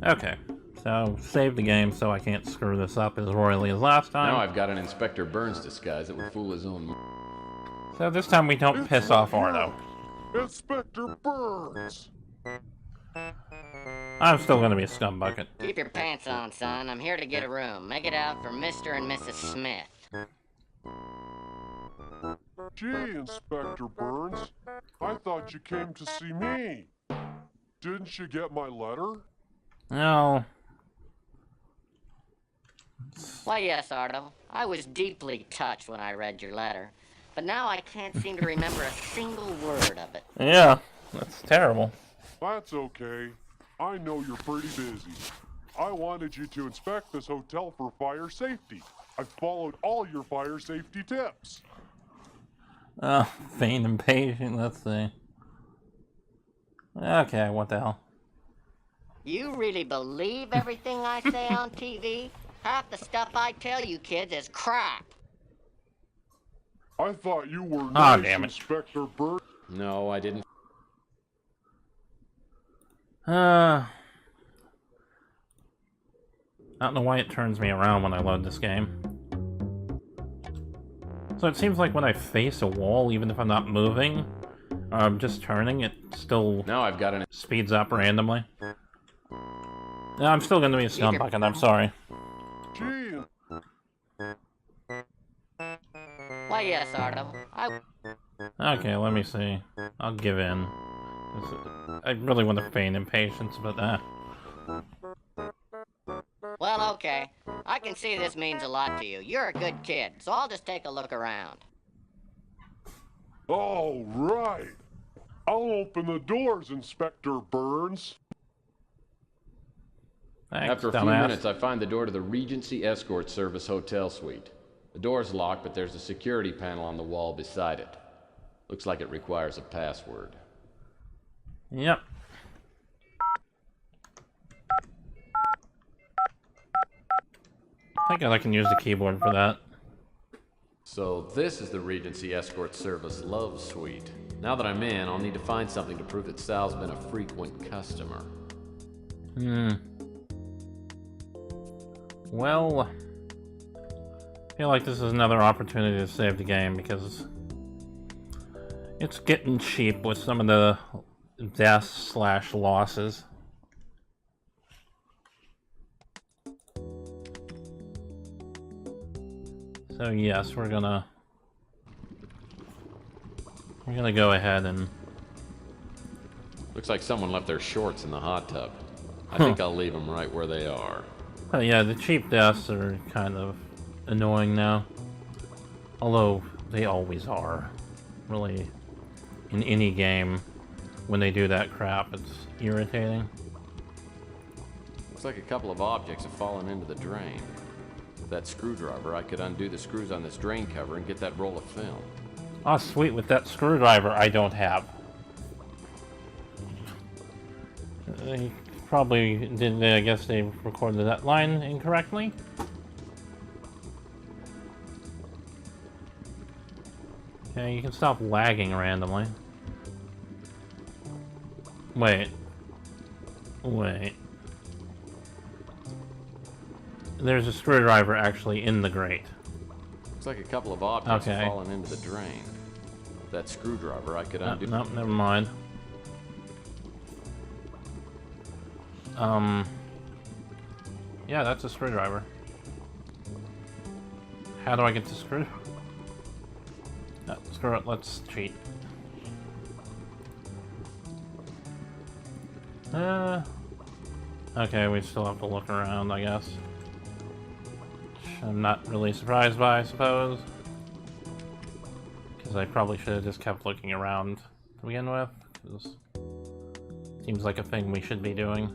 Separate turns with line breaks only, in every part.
Okay, so save the game so I can't screw this up as royally as last time.
Now I've got an Inspector Burns disguise that would fool his own...
So this time we don't piss off Ardo.
Inspector Burns!
I'm still gonna be a scumbucket.
Keep your pants on, son. I'm here to get a room. Make it out for Mr. and Mrs. Smith.
Gee, Inspector Burns, I thought you came to see me. Didn't you get my letter?
No.
Why, yes, Ardo. I was deeply touched when I read your letter. But now I can't seem to remember a single word of it.
Yeah, that's terrible.
That's okay. I know you're pretty busy. I wanted you to inspect this hotel for fire safety. I followed all your fire safety tips.
Oh, faint and patient, let's see. Okay, what the hell?
You really believe everything I say on TV? Half the stuff I tell you kids is crap.
I thought you were
damn
nice,
it.
Inspector Burns.
No, I didn't.
I don't know why it turns me around when I load this game. So it seems like when I face a wall, even if I'm not moving, or I'm just turning, it still
Now I've got an...
speeds up randomly. No, I'm still gonna be a scumbucket, I'm sorry.
Gee,
Why, yes, Ardo.
Okay, let me see. I'll give in. I really want to feign impatience, but
Well, okay. I can see this means a lot to you. You're a good kid, so I'll just take a look around.
all right. I'll open the doors, Inspector Burns.
thanks,
After a few
dumbass.
minutes, I find the door to the Regency Escort Service Hotel Suite. The door's locked, but there's a security panel on the wall beside it. Looks like it requires a password.
Yep. Thank God I can use the keyboard for that.
So this is the Regency Escort Service Love Suite. Now that I'm in, I'll need to find something to prove that Sal's been a frequent customer.
Well, I feel like this is another opportunity to save the game because it's getting cheap with some of the deaths / losses. So yes, we're gonna go ahead and...
Looks like someone left their shorts in the hot tub. I think I'll leave them right where they are.
Oh yeah, the cheap deaths are kind of annoying now. Although, they always are. Really, in any game, when they do that crap, it's irritating.
Looks like a couple of objects have fallen into the drain. With that screwdriver, I could undo the screws on this drain cover and get that roll of film.
Oh sweet, with that screwdriver I don't have. They probably did, I guess they recorded that line incorrectly. Okay, you can stop lagging randomly. Wait. There's a screwdriver actually in the grate.
Looks like a couple of objects
Okay.
have fallen into the drain. With that screwdriver, I could undo...
Nope, never mind. Yeah, that's a screwdriver. How do I get the screw? No, screw it, let's cheat. Okay, we still have to look around, I guess. Which I'm not really surprised by, I suppose. Because I probably should have just kept looking around to begin with. Because seems like a thing we should be doing.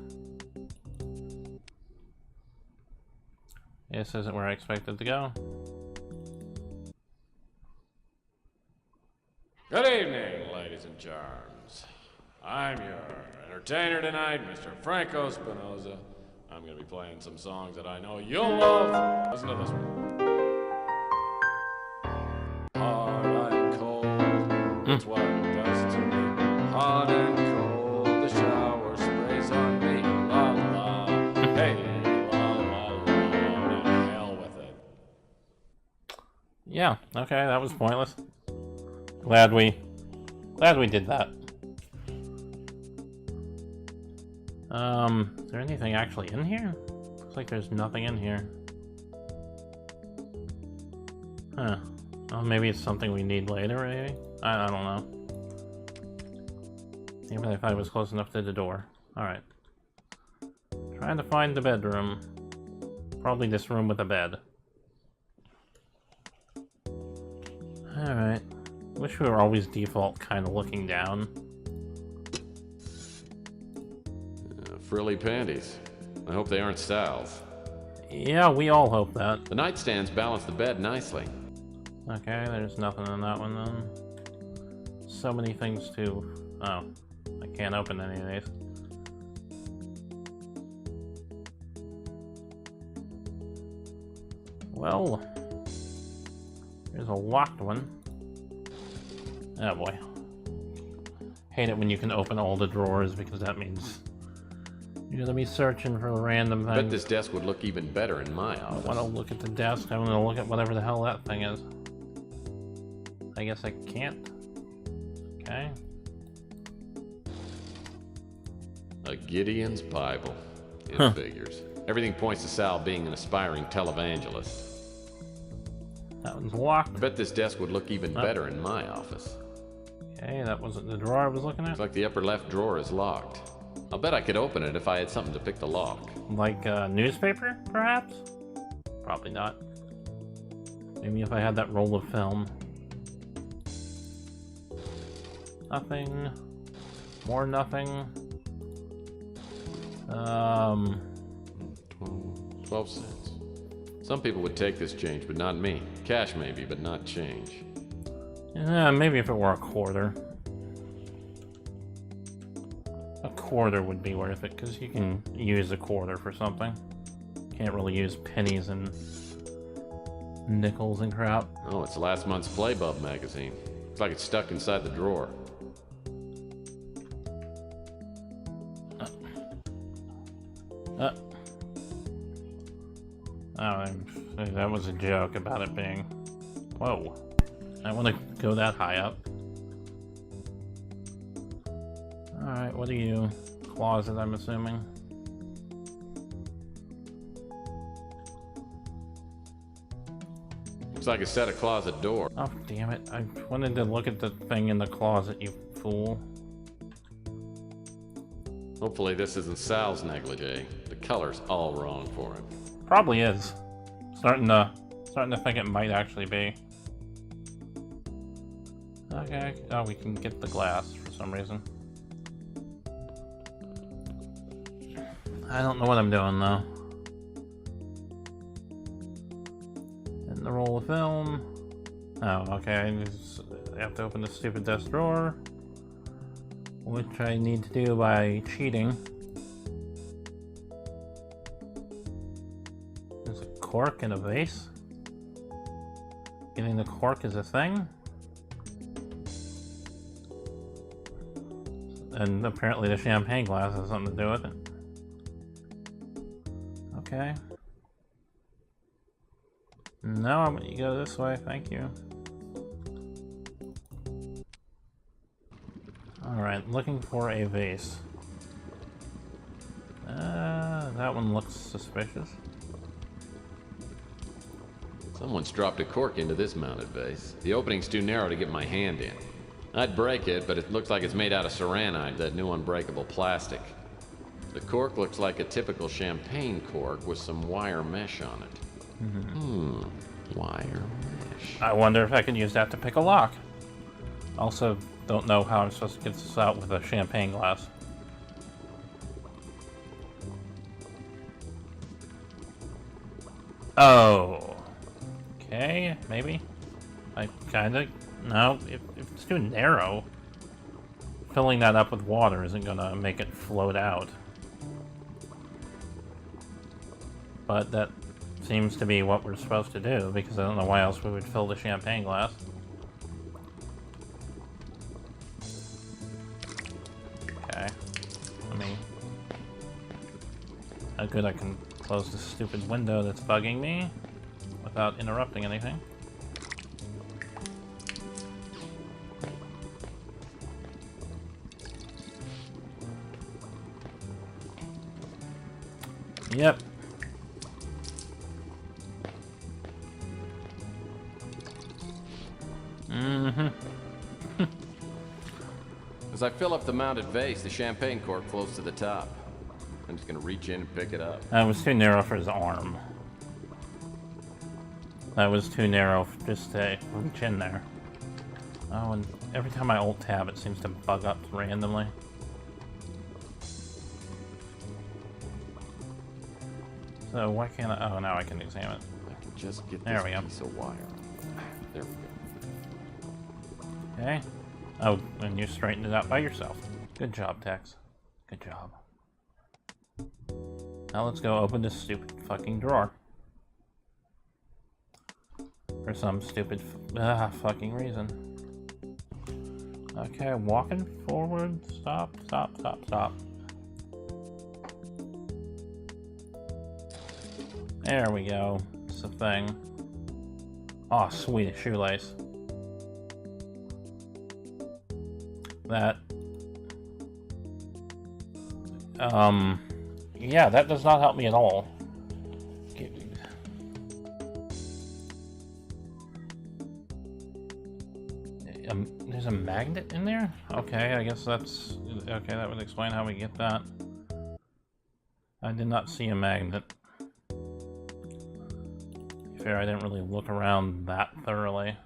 This isn't where I expected to go.
Good evening, ladies and charms. I'm your entertainer tonight, Mr. Franco Spinoza. I'm going to be playing some songs that I know you'll love. Listen to this one. Hard and cold, that's what it does to me. Hot and cold, the shower sprays on me. La la
Yeah, okay, that was pointless. Glad we did that. Is there anything actually in here? Looks like there's nothing in here. Huh. Oh, maybe it's something we need later, maybe? I don't know. Even if I was close enough to the door. Alright. Trying to find the bedroom. Probably this room with a bed. Alright. Wish we were always default kind of looking down.
Frilly panties. I hope they aren't Sal's.
Yeah, we all hope that.
The nightstands balance the bed nicely.
Okay, there's nothing in that one then. So many things to... Oh, I can't open any of these. Well, there's a locked one. Oh boy. Hate it when you can open all the drawers because that means you're gonna be searching for random things.
I bet this desk would look even better in my
I
office.
want to look at the desk. I want to look at whatever the hell that thing is. I guess I can't. Okay.
A Gideon's Bible. It figures. Everything points to Sal being an aspiring televangelist.
That one's locked.
I bet this desk would look even better in my office.
Okay, that wasn't the drawer I was looking at.
Looks like the upper left drawer is locked. I'll bet I could open it if I had something to pick the lock.
Like a newspaper, perhaps? Probably not. Maybe if I had that roll of film. Nothing. More nothing.
12 cents. Some people would take this change, but not me. Cash maybe, but not change.
Yeah, maybe if it were a quarter. A quarter would be worth it, because you can use a quarter for something. Can't really use pennies and nickels and crap.
Oh, it's last month's Playbub magazine. Looks like it's stuck inside the drawer.
Oh, that was a joke about it being... Whoa. I want to go that high up. Alright, what are you? Closet, I'm assuming.
Looks like a set of closet door.
Oh, damn it. I wanted to look at the thing in the closet, you fool.
Hopefully this isn't Sal's negligee. The color's all wrong for him.
Probably is. Starting to think it might actually be. Okay. Oh, we can get the glass for some reason. I don't know what I'm doing though. And the roll of film. Oh, okay. I have to open the stupid desk drawer, which I need to do by cheating. There's a cork in a vase. Getting the cork is a thing. And apparently the champagne glass has something to do with it. Okay. No, I'm gonna go this way, thank you. Alright, looking for a vase. That one looks suspicious.
Someone's dropped a cork into this mounted vase. The opening's too narrow to get my hand in. I'd break it, but it looks like it's made out of saranite, that new unbreakable plastic. The cork looks like a typical champagne cork with some wire mesh on it. Wire mesh.
I wonder if I could use that to pick a lock. Also, don't know how I'm supposed to get this out with a champagne glass. Oh. Okay, maybe. I kinda... No, if it's too narrow, filling that up with water isn't gonna make it float out. But that seems to be what we're supposed to do, because I don't know why else we would fill the champagne glass. Okay. I mean... How good I can close this stupid window that's bugging me without interrupting anything. Yep. Mm-hmm.
As I fill up the mounted vase, the champagne cork floats to the top. I'm just gonna reach in and pick it up.
That was too narrow for his arm. That was too narrow just to reach in there. Oh, and every time I alt tab, it seems to bug up randomly. So why can't I? Oh, now I can examine it.
I can just get
There
this
we go.
piece of wire. There we go.
Okay. Oh, and you straightened it out by yourself. Good job, Tex. Good job. Now let's go open this stupid fucking drawer. For some stupid fucking reason. Okay, walking forward. Stop, stop, stop, stop. There we go. It's the thing. Oh, sweet, a shoelace. That. Yeah, that does not help me at all. There's a magnet in there? Okay, I guess that's... Okay, that would explain how we get that. I did not see a magnet. To be fair, I didn't really look around that thoroughly.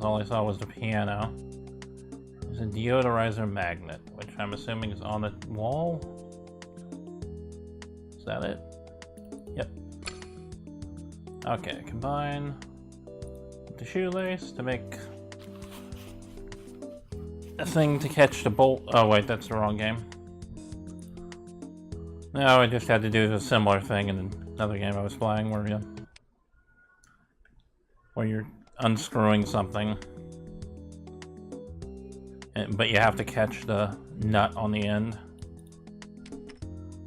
All I saw was the piano. There's a deodorizer magnet, which I'm assuming is on the wall. Is that it? Yep. Okay, combine with the shoelace to make a thing to catch the bolt. Oh wait, that's the wrong game. No, I just had to do a similar thing in another game I was playing where you're unscrewing something, but you have to catch the nut on the end,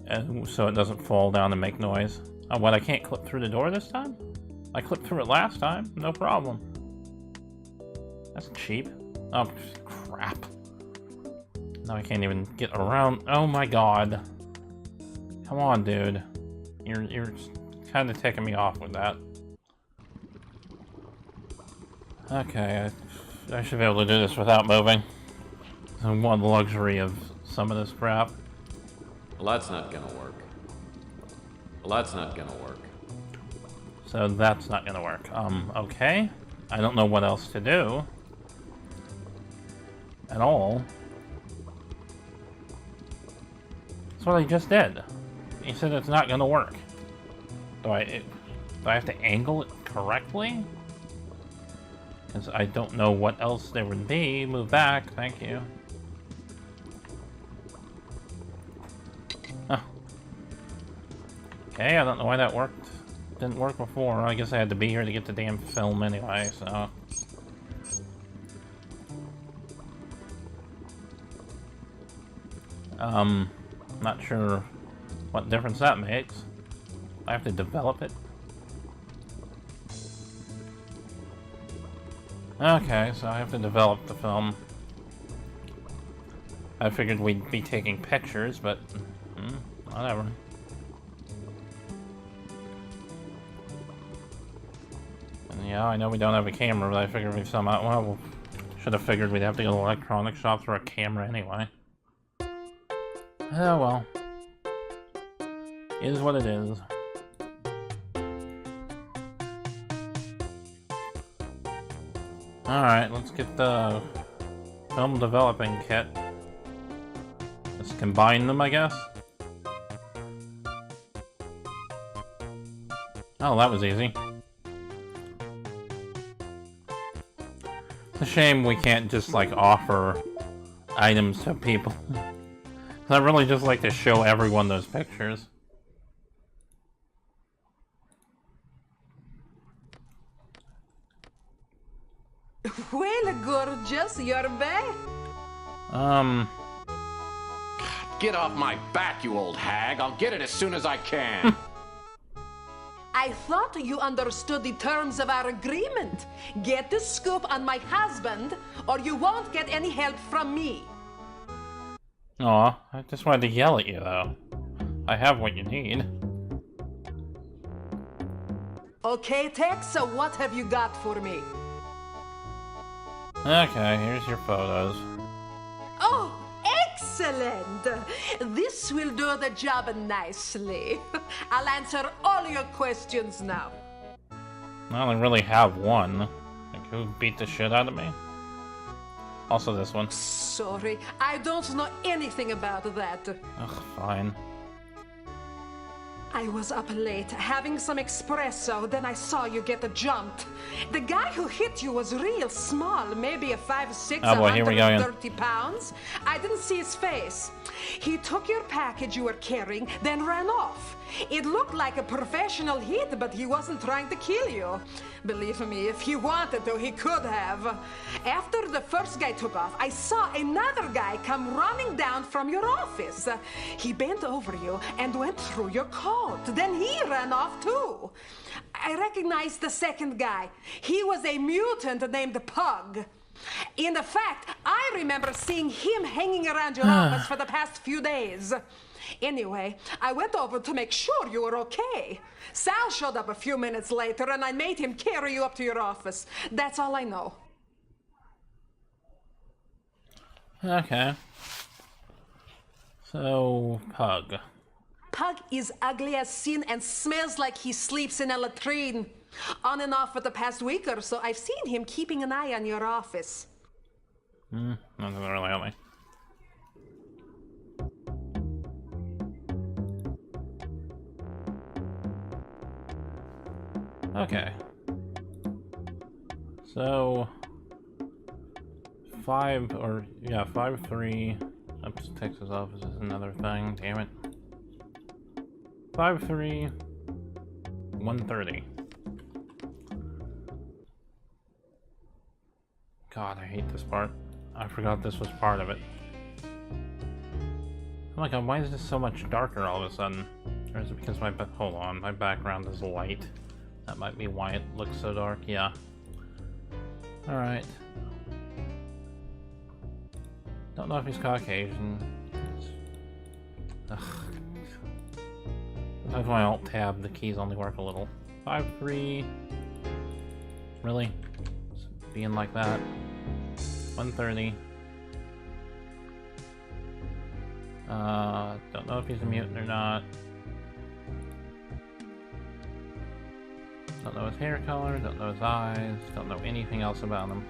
and so it doesn't fall down and make noise. Oh, what? I can't clip through the door this time? I clipped through it last time, no problem. That's cheap. Oh, crap. Now I can't even get around. Oh my god. Come on, dude. You're kind of taking me off with that. Okay, I should be able to do this without moving. I want the luxury of some of this crap.
Well, that's not gonna work. Well, that's not gonna work.
So that's not gonna work. Okay. I don't know what else to do. At all. That's what I just did. He said it's not gonna work. Do I have to angle it correctly? Because I don't know what else there would be. Move back, thank you. Oh. Okay, I don't know why that worked. Didn't work before. I guess I had to be here to get the damn film anyway, so... Not sure what difference that makes. I have to develop it. Okay, so I have to develop the film. I figured we'd be taking pictures, but whatever. And yeah, I know we don't have a camera, but I figured we somehow... Well, should have figured we'd have to go to the electronics shop for a camera anyway. Oh well. It is what it is. Alright, let's get the film developing kit. Let's combine them, I guess. Oh, that was easy. It's a shame we can't just, like, offer items to people. I really just like to show everyone those pictures.
Well, gorgeous, you're back.
Get off my back, you old hag. I'll get it as soon as I can.
I thought you understood the terms of our agreement. Get the scoop on my husband, or you won't get any help from me.
Aw, I just wanted to yell at you, though. I have what you need.
Okay, Tex, so what have you got for me?
Okay, here's your photos.
Oh, excellent! This will do the job nicely. I'll answer all your questions now.
I only really have one. Like, who beat the shit out of me? Also this one.
Sorry, I don't know anything about that.
Ugh, fine.
I was up late having some espresso, then I saw you get jumped. The guy who hit you was real small, maybe a 5'6",
Oh boy, here we go again.
130 pounds. I didn't see his face. He took your package you were carrying, then ran off. It looked like a professional hit, but he wasn't trying to kill you. Believe me, if he wanted to, he could have. After the first guy took off, I saw another guy come running down from your office. He bent over you and went through your coat. Then he ran off too. I recognized the second guy. He was a mutant named Pug. In fact, I remember seeing him hanging around your office for the past few days. Anyway, I went over to make sure you were okay. Sal showed up a few minutes later, and I made him carry you up to your office. That's all I know.
Okay. So, Pug.
Pug is ugly as sin and smells like he sleeps in a latrine. On and off for the past week or so, I've seen him keeping an eye on your office.
That doesn't really help me. Okay. So 5'3" up to Texas office is another thing, damn it. 5'3", 130. God, I hate this part. I forgot this was part of it. Oh my god, why is this so much darker all of a sudden? Or is it because hold on, my background is light. That might be why it looks so dark, yeah. Alright. Don't know if he's Caucasian. Ugh. Sometimes when I alt-tab, the keys only work a little. 5'3". Really? Just being like that. 130. Don't know if he's a mutant or not. Don't know his hair color, don't know his eyes, don't know anything else about him.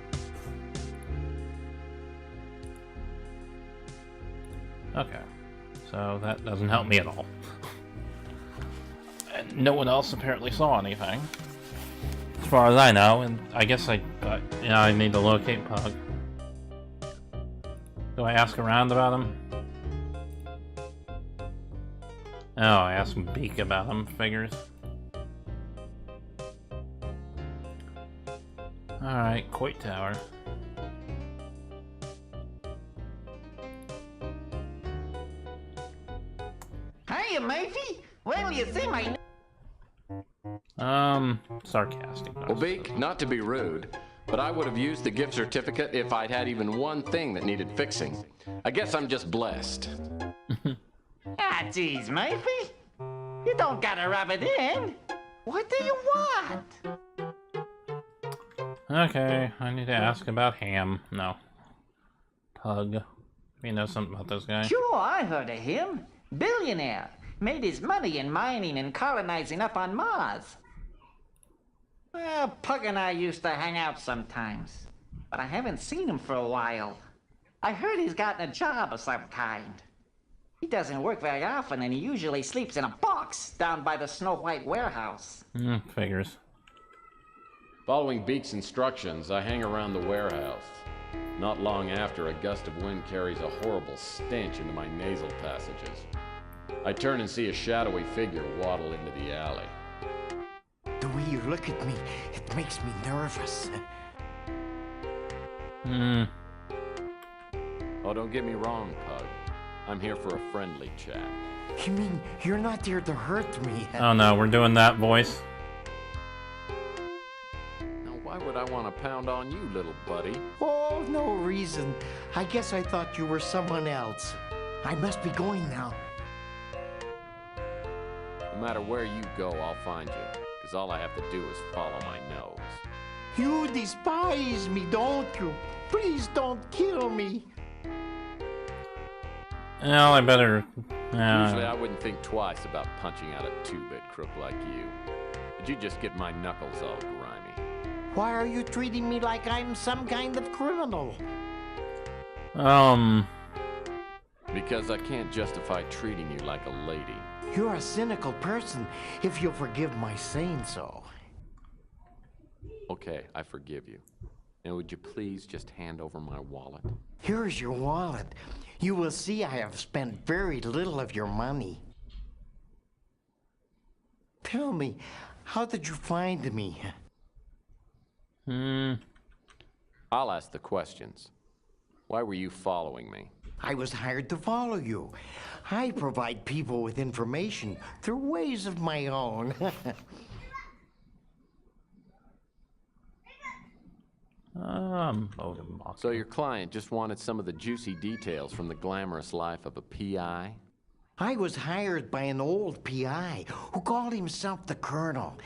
Okay, so that doesn't help me at all. And no one else apparently saw anything, as far as I know. And I guess I need to locate Pug. Do I ask around about him? Oh, I asked Beak about him. Figures. Alright, Coit Tower.
Hiya, Murphy. Well, you see my...
Sarcastic.
Well, Beak, not to be rude, but I would have used the gift certificate if I'd had even one thing that needed fixing. I guess I'm just blessed.
Ah, geez, Murphy. You don't gotta rub it in. What do you want?
Okay, I need to ask about Ham. No. Pug. You know something about this guy?
Sure, I heard of him. Billionaire. Made his money in mining and colonizing up on Mars. Well, Pug and I used to hang out sometimes, but I haven't seen him for a while. I heard he's gotten a job of some kind. He doesn't work very often, and he usually sleeps in a box down by the Snow White warehouse.
Figures.
Following Beak's instructions, I hang around the warehouse. Not long after, a gust of wind carries a horrible stench into my nasal passages. I turn and see a shadowy figure waddle into the alley.
The way you look at me, it makes me nervous.
Oh, don't get me wrong, Pug. I'm here for a friendly chat.
You mean you're not there to hurt me?
Oh no, we're doing that voice.
Now, why would I want to pound on you, little buddy?
Oh, no reason. I guess I thought you were someone else. I must be going now.
No matter where you go, I'll find you. Because all I have to do is follow my nose.
You despise me, don't you? Please don't kill me.
Well, I better...
Usually I wouldn't think twice about punching out a two-bit crook like you. But you just get my knuckles all grimy.
Why are you treating me like I'm some kind of criminal?
Because I can't justify treating you like a lady.
You're a cynical person, if you'll forgive my saying so.
Okay, I forgive you. Now would you please just hand over my wallet?
Here's your wallet. You will see I have spent very little of your money. Tell me, how did you find me?
I'll ask the questions. Why were you following me?
I was hired to follow you. I provide people with information through ways of my own.
So your client just wanted some of the juicy details from the glamorous life of a PI?
I was hired by an old PI who called himself the Colonel.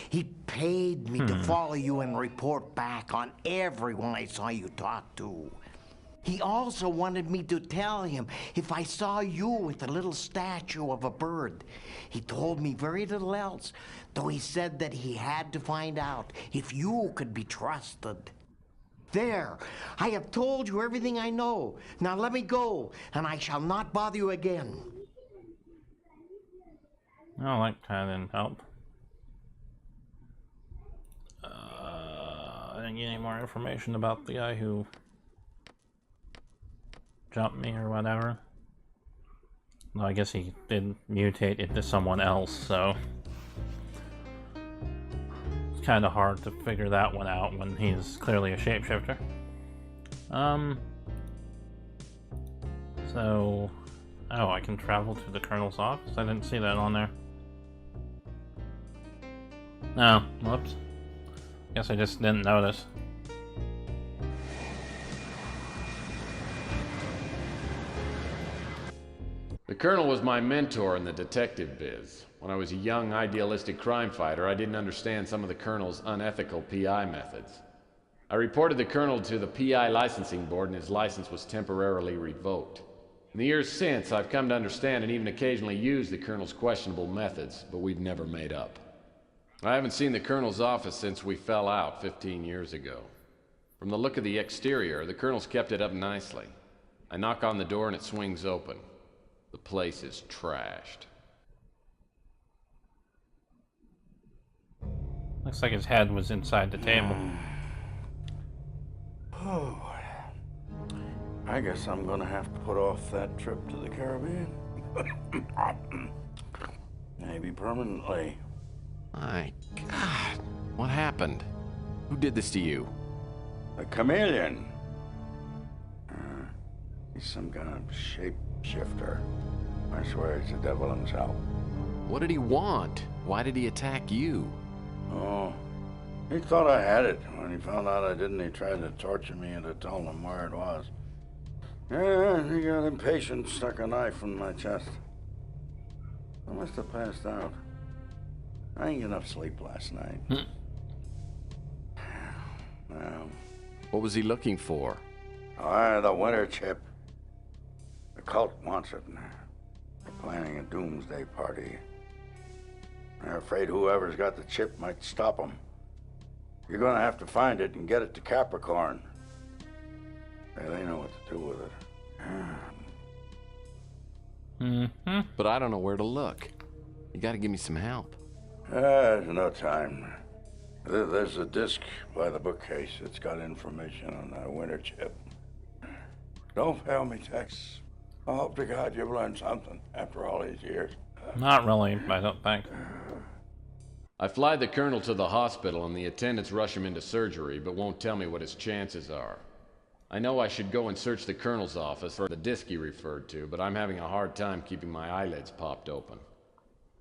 He paid me to follow you and report back on everyone I saw you talk to. He also wanted me to tell him if I saw you with a little statue of a bird. He told me very little else, though he said that he had to find out if you could be trusted. There, I have told you everything I know. Now let me go, and I shall not bother you again.
Oh, that kind of didn't help. I didn't get any more information about the guy who jumped me or whatever. Well, I guess he did mutate into someone else, so it's kind of hard to figure that one out when he's clearly a shapeshifter. So, oh, I can travel to the Colonel's office? I didn't see that on there. No, whoops. Guess I just didn't notice.
The Colonel was my mentor in the detective biz. When I was a young, idealistic crime fighter, I didn't understand some of the Colonel's unethical PI methods. I reported the Colonel to the PI licensing board and his license was temporarily revoked. In the years since, I've come to understand and even occasionally use the Colonel's questionable methods, but we've never made up. I haven't seen the Colonel's office since we fell out 15 years ago. From the look of the exterior, the Colonel's kept it up nicely. I knock on the door and it swings open. The place is trashed.
Looks like his head was inside the table.
Oh, I guess I'm gonna have to put off that trip to the Caribbean. Maybe permanently.
My God, what happened? Who did this to you?
A chameleon. He's some kind of shapeshifter. I swear it's the devil himself.
What did he want? Why did he attack you?
Oh, he thought I had it. When he found out I didn't, he tried to torture me into telling him where it was. Yeah, he got impatient, stuck a knife in my chest. I must have passed out. I didn't get enough sleep last night. Now,
What was he looking for?
the winter chip. The cult wants it. They're planning a doomsday party. They're afraid whoever's got the chip might stop them. You're gonna have to find it and get it to Capricorn. Yeah, they know what to do with it.
But I don't know where to look. You gotta give me some help.
There's no time. There's a disc by the bookcase. It's got information on that winter chip. Don't fail me, Tex. I hope to God you've learned something after all these years.
Not really, I don't think.
I fly the Colonel to the hospital and the attendants rush him into surgery, but won't tell me what his chances are. I know I should go and search the Colonel's office for the disc he referred to, but I'm having a hard time keeping my eyelids popped open.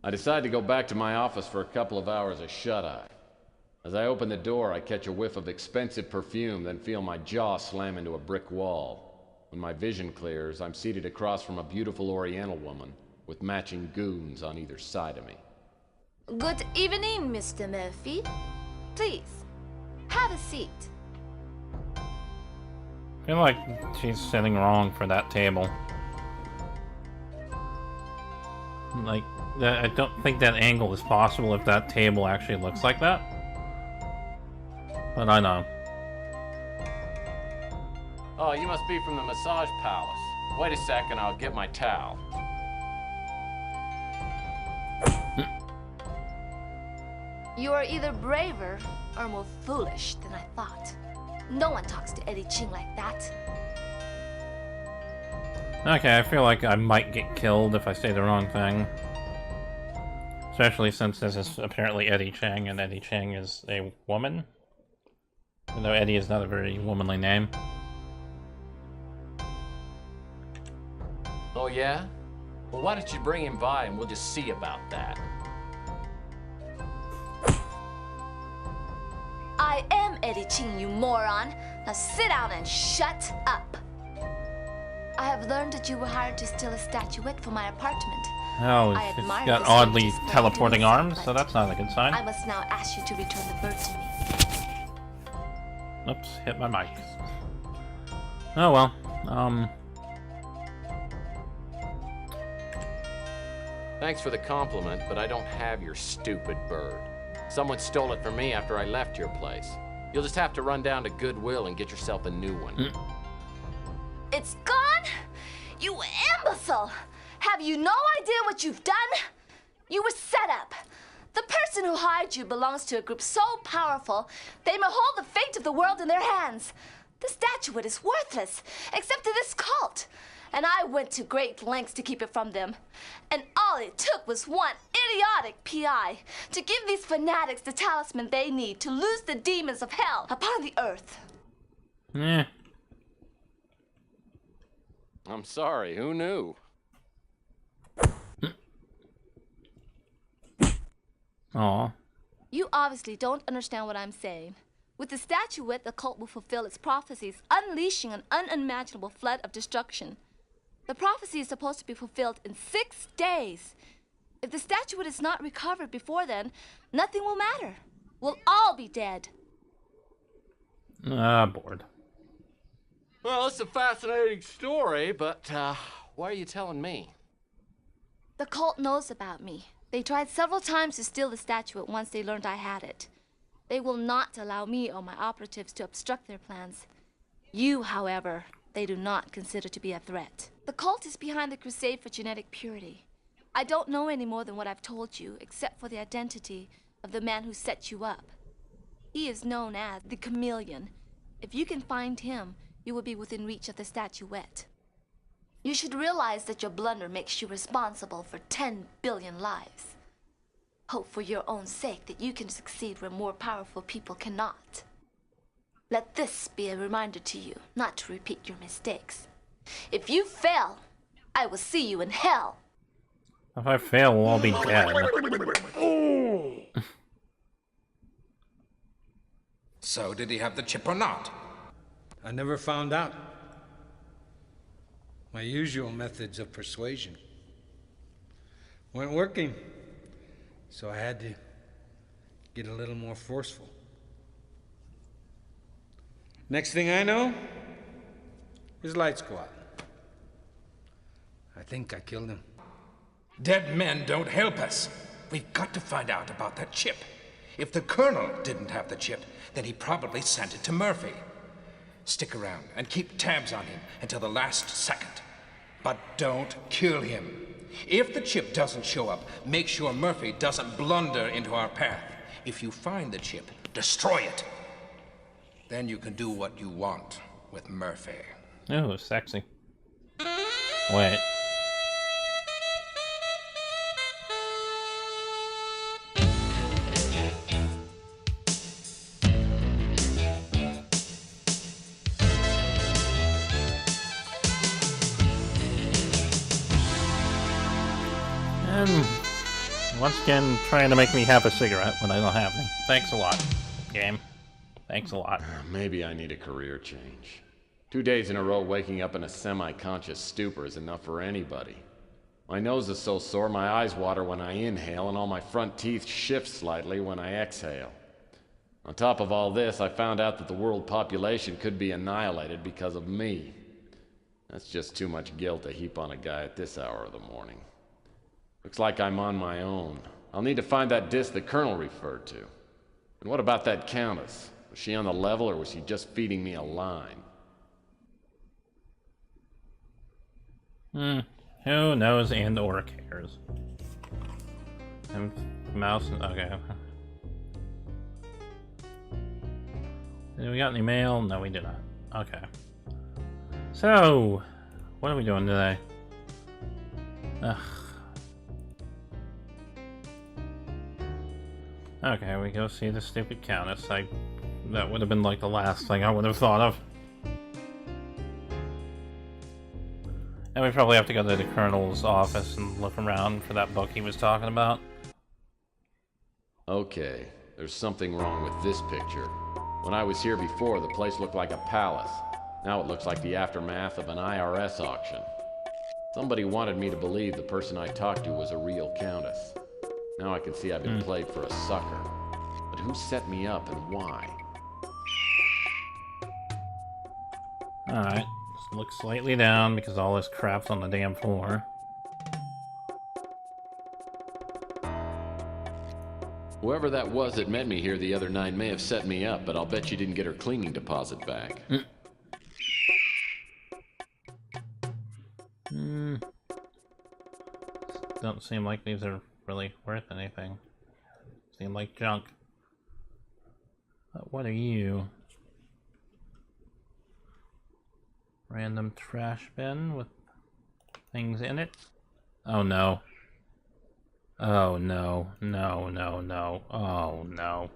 I decide to go back to my office for a couple of hours of shut-eye. As I open the door, I catch a whiff of expensive perfume, then feel my jaw slam into a brick wall. When my vision clears, I'm seated across from a beautiful Oriental woman with matching goons on either side of me.
Good evening, Mr. Murphy. Please, have a seat.
I feel like she's sitting wrong for that table. Like, I don't think that angle is possible if that table actually looks like that. But I know.
Oh, you must be from the massage palace. Wait a second, I'll get my towel.
You are either braver or more foolish than I thought. No one talks to Eddie Ching like that.
Okay, I feel like I might get killed if I say the wrong thing. Especially since this is apparently Eddie Chang, and Eddie Chang is a woman. Even though Eddie is not a very womanly name.
Oh, yeah? Well, why don't you bring him by and we'll just see about that.
I am Eddie Ching, you moron. Now sit down and shut up. I have learned that you were hired to steal a statuette for my apartment.
Oh,
I
it's
admire
got
this
oddly
latest
teleporting
bravery,
arms, so that's not a good sign.
I must now ask you to return the bird to me.
Oops, hit my mic. Oh well,
Thanks for the compliment, but I don't have your stupid bird. Someone stole it from me after I left your place. You'll just have to run down to Goodwill and get yourself a new one.
It's gone? You imbecile! Have you no idea what you've done? You were set up. The person who hired you belongs to a group so powerful, they may hold the fate of the world in their hands. The statuette is worthless, except to this cult. And I went to great lengths to keep it from them. And all it took was one idiotic PI to give these fanatics the talisman they need to loose the demons of hell upon the earth.
yeah.
I'm sorry, who knew?
Aw.
You obviously don't understand what I'm saying. With the statuette, the cult will fulfill its prophecies, unleashing an unimaginable flood of destruction. The prophecy is supposed to be fulfilled in 6 days. If the statuette is not recovered before then, nothing will matter. We'll all be dead.
Bored.
Well, it's a fascinating story, but why are you telling me?
The cult knows about me. They tried several times to steal the statuette once they learned I had it. They will not allow me or my operatives to obstruct their plans. You, however, they do not consider to be a threat. The cult is behind the crusade for genetic purity. I don't know any more than what I've told you, except for the identity of the man who set you up. He is known as the Chameleon. If you can find him, you will be within reach of the statuette. You should realize that your blunder makes you responsible for 10 billion lives. Hope for your own sake that you can succeed where more powerful people cannot. Let this be a reminder to you not to repeat your mistakes. If you fail, I will see you in hell.
If I fail, we'll all be dead.
So, did he have the chip or not?
I never found out. My usual methods of persuasion weren't working, so I had to get a little more forceful. Next thing I know, his lights go out. I think I killed him.
Dead men don't help us. We've got to find out about that chip. If the Colonel didn't have the chip, then he probably sent it to Murphy. Stick around and keep tabs on him until the last second. But don't kill him. If the chip doesn't show up, make sure Murphy doesn't blunder into our path. If you find the chip, destroy it. Then you can do what you want with Murphy.
Ooh, sexy. Wait. Once again, trying to make me have a cigarette when I don't have any. Thanks a lot, game. Thanks a lot.
Maybe I need a career change. 2 days in a row waking up in a semi-conscious stupor is enough for anybody. My nose is so sore my eyes water when I inhale and all my front teeth shift slightly when I exhale. On top of all this, I found out that the world population could be annihilated because of me. That's just too much guilt to heap on a guy at this hour of the morning. Looks like I'm on my own. I'll need to find that disc the Colonel referred to. And what about that Countess? Was she on the level or was she just feeding me a line?
Who knows and or cares? And mouse, okay. Do we got any mail? No, we do not. Okay. So, what are we doing today? Ugh. Okay, we go see the stupid Countess. That would have been like the last thing I would have thought of. And we probably have to go to the Colonel's office and look around for that book he was talking about.
Okay, there's something wrong with this picture. When I was here before, the place looked like a palace. Now it looks like the aftermath of an IRS auction. Somebody wanted me to believe the person I talked to was a real countess. Now I can see I've been played for a sucker. But who set me up and why?
Alright, just look slightly down because all this crap's on the damn floor.
Whoever that was that met me here the other night may have set me up, but I'll bet you didn't get her cleaning deposit back.
Don't seem like these are really worth anything. Seem like junk. But what are you? Random trash bin with things in it? Oh no. Oh no. No, no, no. Oh no.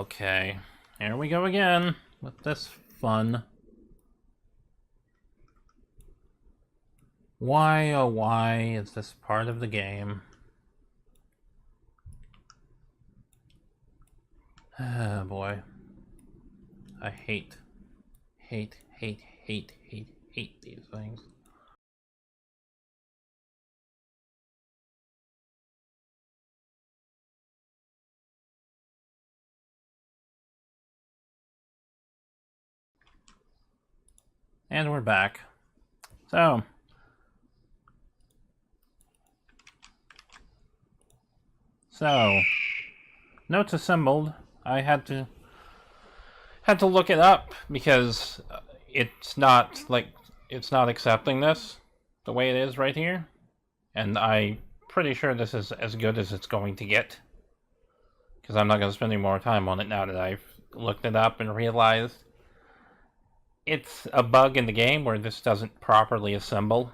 Okay. Here we go again with this fun. Why, oh why is this part of the game? Oh boy. I hate these things. And we're back. So, notes assembled. I had to look it up because it's not accepting this the way it is right here, and I'm pretty sure this is as good as it's going to get because I'm not going to spend any more time on it now that I've looked it up and realized it's a bug in the game where this doesn't properly assemble,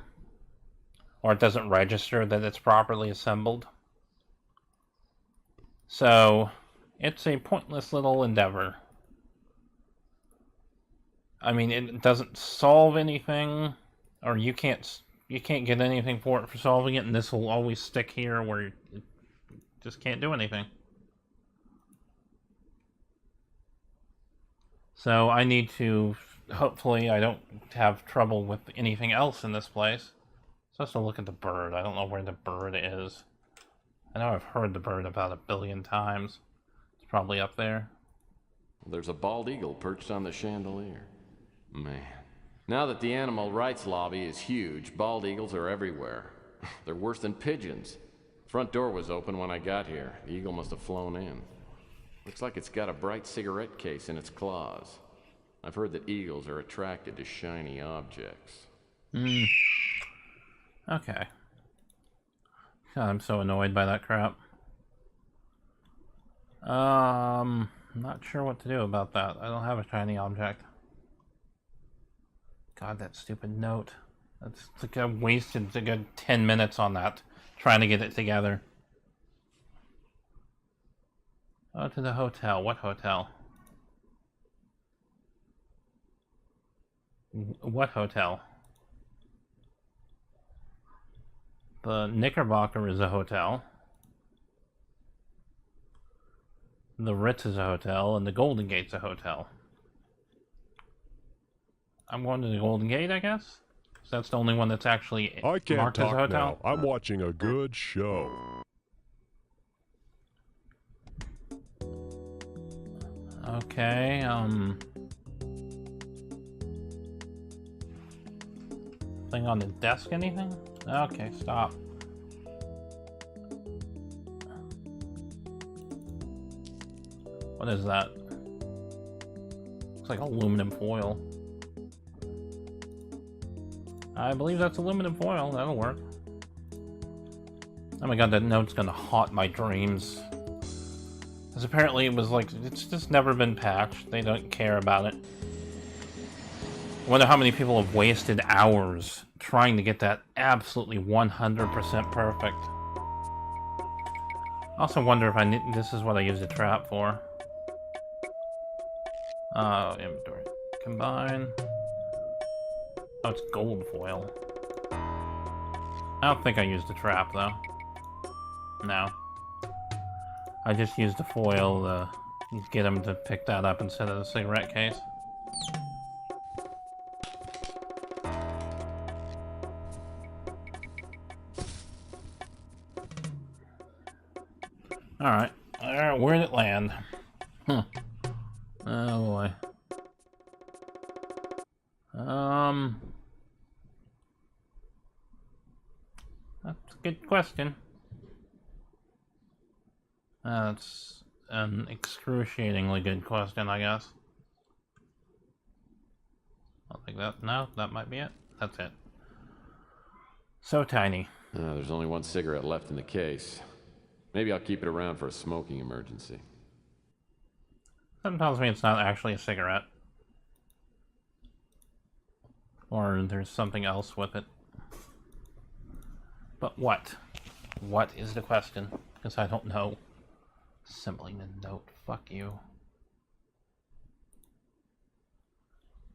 or it doesn't register that it's properly assembled. So, it's a pointless little endeavor. I mean, it doesn't solve anything, or you can't get anything for it for solving it, and this will always stick here where it just can't do anything. So I need to, hopefully I don't have trouble with anything else in this place. Supposed to look at the bird. I don't know where the bird is. I know I've heard the bird about 1 billion times. It's probably up there.
There's a bald eagle perched on the chandelier. Man. Now that the animal rights lobby is huge, bald eagles are everywhere. They're worse than pigeons. Front door was open when I got here. The eagle must have flown in. Looks like it's got a bright cigarette case in its claws. I've heard that eagles are attracted to shiny objects.
Okay. God, I'm so annoyed by that crap. Not sure what to do about that. I don't have a shiny object. God, that stupid note. That's like I wasted a good 10 minutes on that, trying to get it together. Oh, to the hotel. What hotel? What hotel? The Knickerbocker is a hotel. The Ritz is a hotel, and the Golden Gate's a hotel. I'm going to the Golden Gate, I guess. So that's the only one that's actually
I can't
marked as a
talk
hotel.
now. I'm watching a good show.
Okay, thing on the desk, anything? Okay, stop. What is that? Looks like aluminum foil. I believe that's aluminum foil. That'll work. Oh my god, that note's gonna haunt my dreams. Because apparently it was like, it's just never been patched. They don't care about it. I wonder how many people have wasted hours trying to get that absolutely 100% perfect. I also wonder if this is what I use the trap for. Inventory. Combine. Oh, it's gold foil. I don't think I used the trap, though. No. I just used the foil to get him to pick that up instead of the cigarette case. Alright. Where did it land? Huh. Oh boy. That's a good question. That's an excruciatingly good question, I guess. I'll take that. No, that might be it. That's it. So tiny.
There's only one cigarette left in the case. Maybe I'll keep it around for a smoking emergency.
Something tells me it's not actually a cigarette. Or there's something else with it. But what? What is the question? Because I don't know. Assembling the note. Fuck you.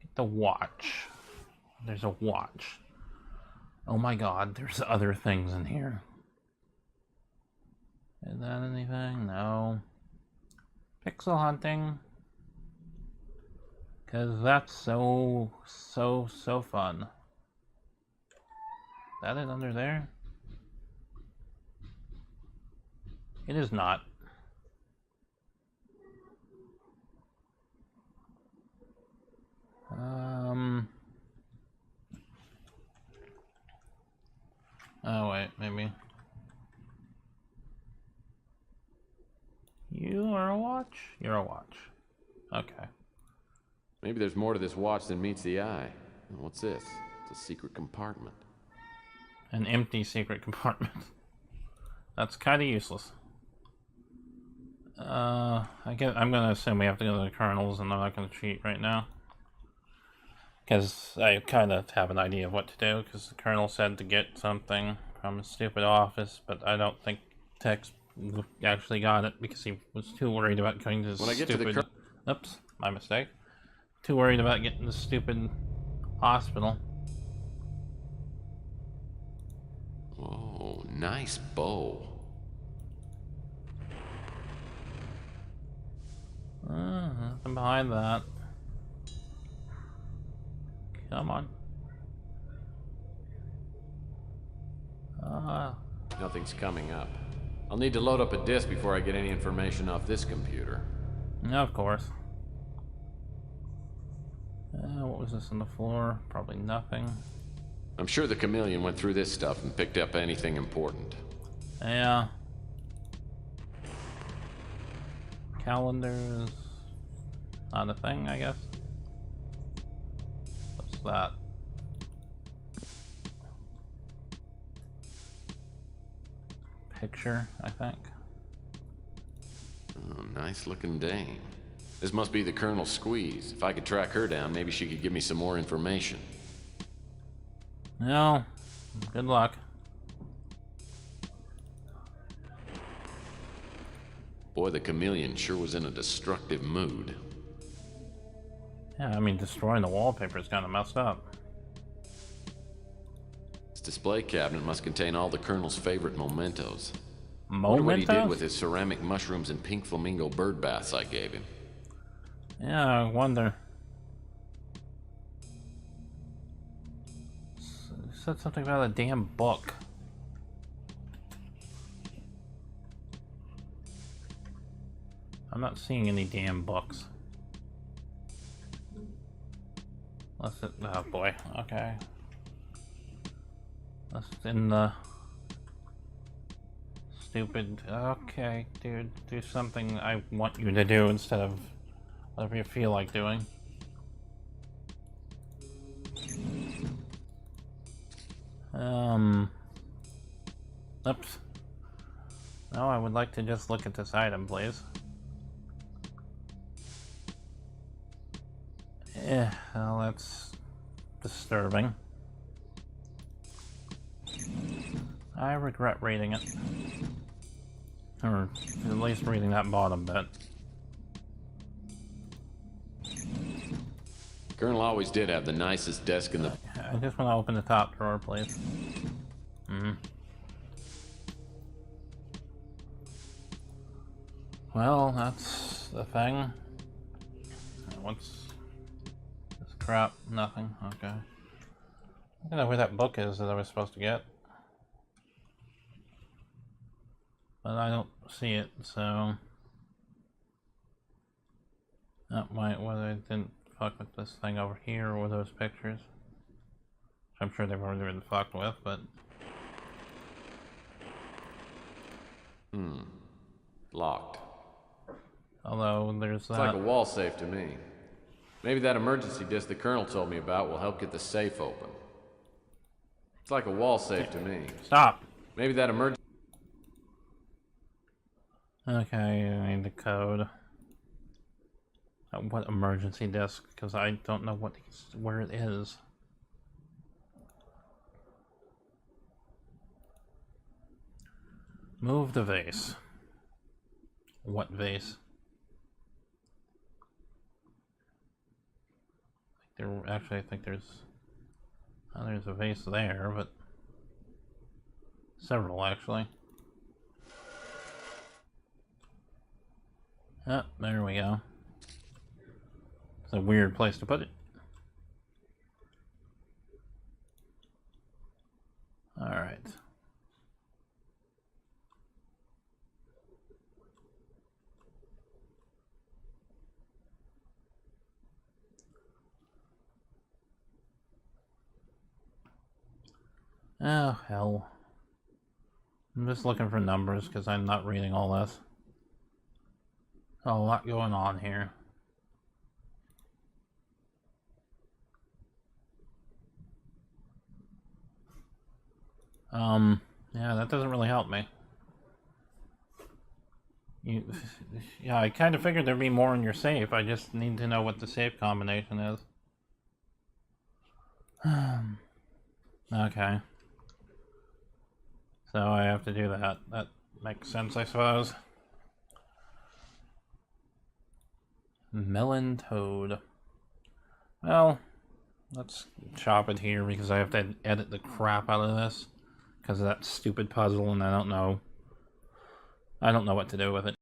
Get the watch. There's a watch. Oh my god, there's other things in here. Is that anything? No. Pixel hunting. Because that's so fun. That is under there? It is not. Oh wait, maybe. You are a watch? You're a watch. Okay.
Maybe there's more to this watch than meets the eye. What's this? It's a secret compartment.
An empty secret compartment. That's kind of useless. I'm gonna assume we have to go to the Colonel's, and I'm not gonna cheat right now. Because I kind of have an idea of what to do, because the Colonel said to get something from his stupid office, but I don't think Tex actually got it, because he was too worried about going to the stupid... Oops, my mistake. Too worried about getting to the stupid hospital.
Whoa, nice bow.
Nothing behind that. Come on.
Nothing's coming up. I'll need to load up a disk before I get any information off this computer.
Of course. What was this on the floor? Probably nothing.
I'm sure the chameleon went through this stuff and picked up anything important.
Yeah. Calendars. Not a thing, I guess. What's that? Picture, I think.
Oh, nice looking dame. This must be the Colonel's squeeze. If I could track her down, maybe she could give me some more information.
No. Good luck.
Boy, the chameleon sure was in a destructive mood.
Yeah, I mean, destroying the wallpaper is kind of messed up.
This display cabinet must contain all the Colonel's favorite mementos.
Mementos?
Wonder what he did with his ceramic mushrooms and pink flamingo bird baths I gave him.
Yeah, I wonder. said something about a damn book. I'm not seeing any damn books. Unless it, oh boy, okay. That's in the stupid, okay, dude, do something I want you to do instead of whatever you feel like doing. Oops. No, I would like to just look at this item, please. Well, that's disturbing. I regret reading it. Or at least reading that bottom bit.
Colonel always did have the nicest desk in the...
I just want to open the top drawer, please. Well, that's the thing. What's this crap? Nothing. Okay. I don't know where that book is that I was supposed to get. But I don't see it, so... That might, whether I didn't fuck with this thing over here or those pictures. I'm sure they've already been fucked with, but...
Locked.
Although, there's that...
It's like a wall safe to me. Maybe that emergency disc the Colonel told me about will help get the safe open. It's like a wall safe to me.
Stop!
Maybe that emergency...
Okay, I need the code. What emergency disc? Because I don't know where it is. Move the vase. What vase? Actually, I think there's a vase there, but several actually. Oh, there we go. It's a weird place to put it. All right. Oh, hell. I'm just looking for numbers because I'm not reading all this. A lot going on here. Yeah, that doesn't really help me. Yeah, I kind of figured there'd be more in your safe. I just need to know what the safe combination is. Okay. So I have to do that. That makes sense, I suppose. Melon toad. Well, let's chop it here because I have to edit the crap out of this because of that stupid puzzle, and I don't know what to do with it.